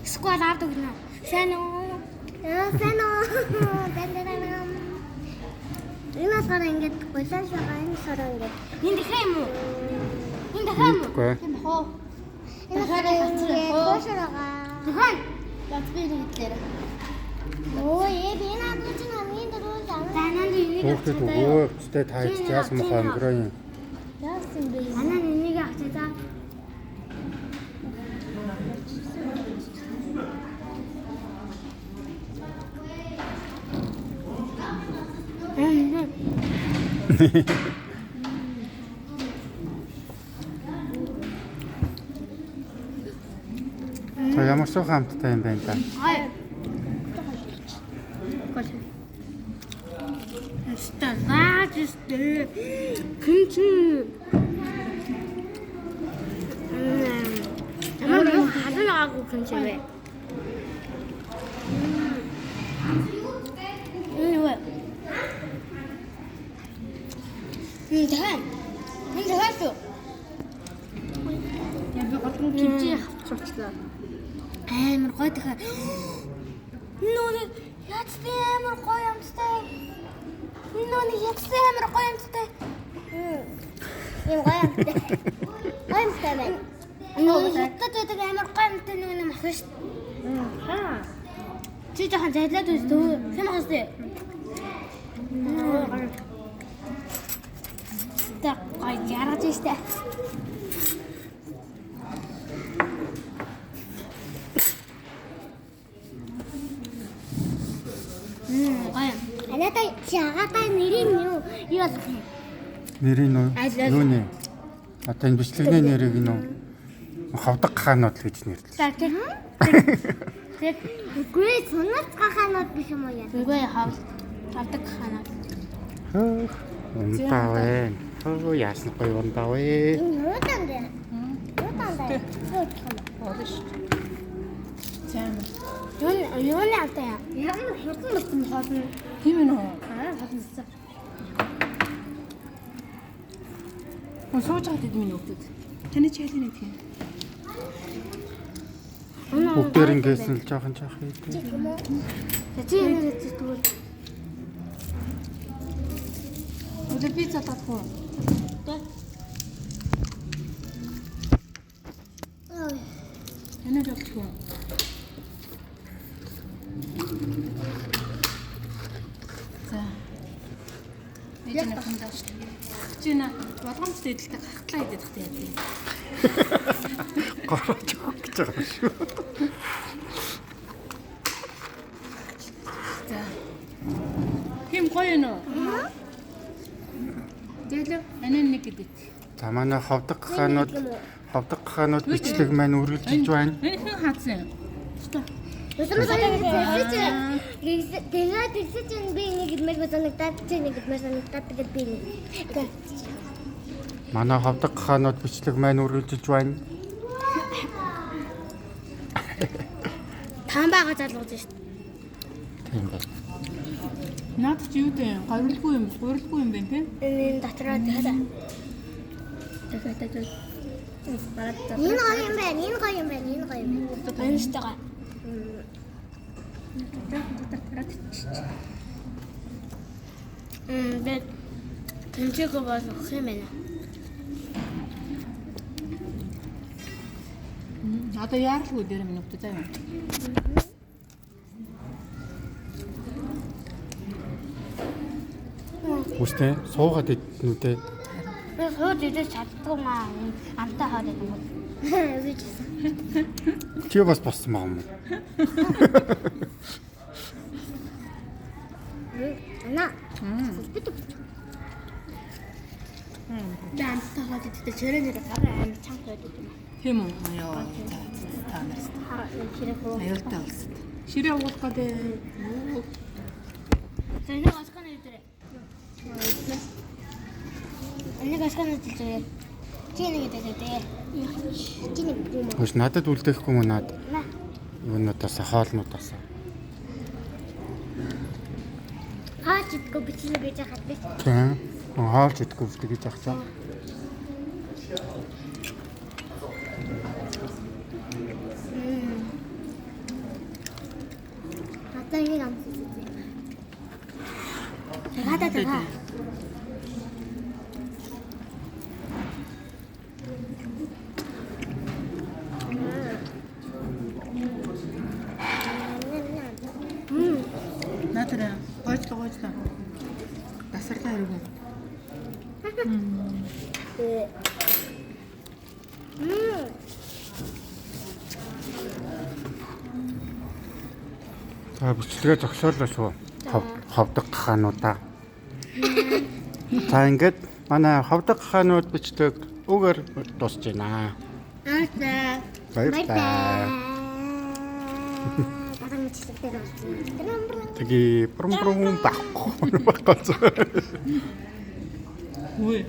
Сквад авдаг гэнэ. Сайн уу? Сайн уу? Дан. Энэ сараа ингэж гуйлаа шагаа энэ сараа ингэж. Энд ихэ юм уу? Энд ихэ юм уу? Тийм хоо. Энэ сараа гоошрага. Хан. Лацбир идлээ. Оо би надад ч хамгийн дөрөв тананд энийг авчихсан. Өө тэ таач яасан мохоо өнгөрөө юм. Яасан бэ? Анаа энийг авчихсан. Та ямар суу хамттай юм байна та? Стаажстэй. Кинчи. Ямар хадагаагүй кинчи вэ? Дэхэн. Энд дэхэн. Яг би гол кинчи авчихлаа. Амар гоё дэхэн. Нүүн яц амар гоё юмстай. Нүүн яц амар гоё юмстай. Юм гоё юмстай. Гоё юмстай байна. Нүүн яцтай амар гоё юмстай нүүн мах шүү. Хаа. Чи жоохон зайлаад үзтээ. Хэм хасдээ. Так гай яраж штэ. Гай. Анатай чагатай нэрийн юу болох юм? Нэрийн юу нэ? Одоо энэ бичлэгний нэрийг нь хавдаг хаанууд л гэж нэрлэв. Тэг үгүй сонирц хаханууд биш юм уу яа? Үгүй хавдаг хаанууд. Унтаа вэ? Оо яасан гоё унтаа вэ? Юу тандаа? Олш. Зам. Юу нэ ямар хурдан хоолно. Тийм ээ нөө. Хоолносоо. Сууж байгаа гэдэг минь өгдөг. Таны чайлын нэг тийм. Бүгдээр ингэсэн л жоохон хийдэг. Чи энэ тэгвэл Өдөр пицца татах уу? Энийг авчих уу? За. Энийг хандаж. Чина болгоомжтой эдэлтэй гахтлаа идэх хэрэгтэй яа. Гараач өгөх гэж байгаа юм шүү. За. Хим гоё нөө. Дэлээ анаа нэг гэдэг. За манай хавдаг хаанууд бичлэг маань үргэлжилж байна. Энэ хэн хаацсан? Өсөмс тэгээд тэгсэж би нэг идмэр санагдаад чи нэг идмэр санагдаад тэгээд би нэг. Манай хавдаг хаанууд бичлэг маань үргэлжилж байна. Таан байгаа залгууж шүү дээ. Тийм байна. Наад чи юу дээ? Гурилгүй юм байна тийм? Энэ дотроо тэгээд. Энэ гоё юм байна. Энэ гоё юм байна. Энэ штага. Бэт тэнцээг болох юм байна. Одоо яарлгүй дээр минь өгдөө заа юм. Үстэй суугаад иднүүдээ. Би сууд идэж чаддгүй маа. Амтаа хаад идэв юм. Би ч гэсэн. Чи бас боссон байгаа юм уу? Ана. Амтаа хаад идэв. Чөрөөнөр гараа амар чанга байдаг юм. Тийм үү? Яа. Та нарт. Хараа энэ хэрэг боо. Аюултай болсон. Ширээ уулах гэдэг. Тэнийг асгана үтрээ. Энийг асгана үтрээ. Чи нэг гэдэг. Чи нэг юм. Хөөс надад үлдээхгүй мө наад. На. Юунуудаас хоолнуудаас. Хаач идэггүй бичлэг гэж хаад би. Тийм. Хоолж идэггүй үлдээ гэж ахсан. Энийг амсаж үзье. Хадаа. Наадаа гойцлоо. Дасарлаа хэрэггүй. За бичлэгээ зогсоолоо шүү. Ховдог хаануудаа. За ингээд манай ховдог хаанууд бичлэг үгээр дуусж байна. Баярлалаа. Тэги пром баггүй. Үй.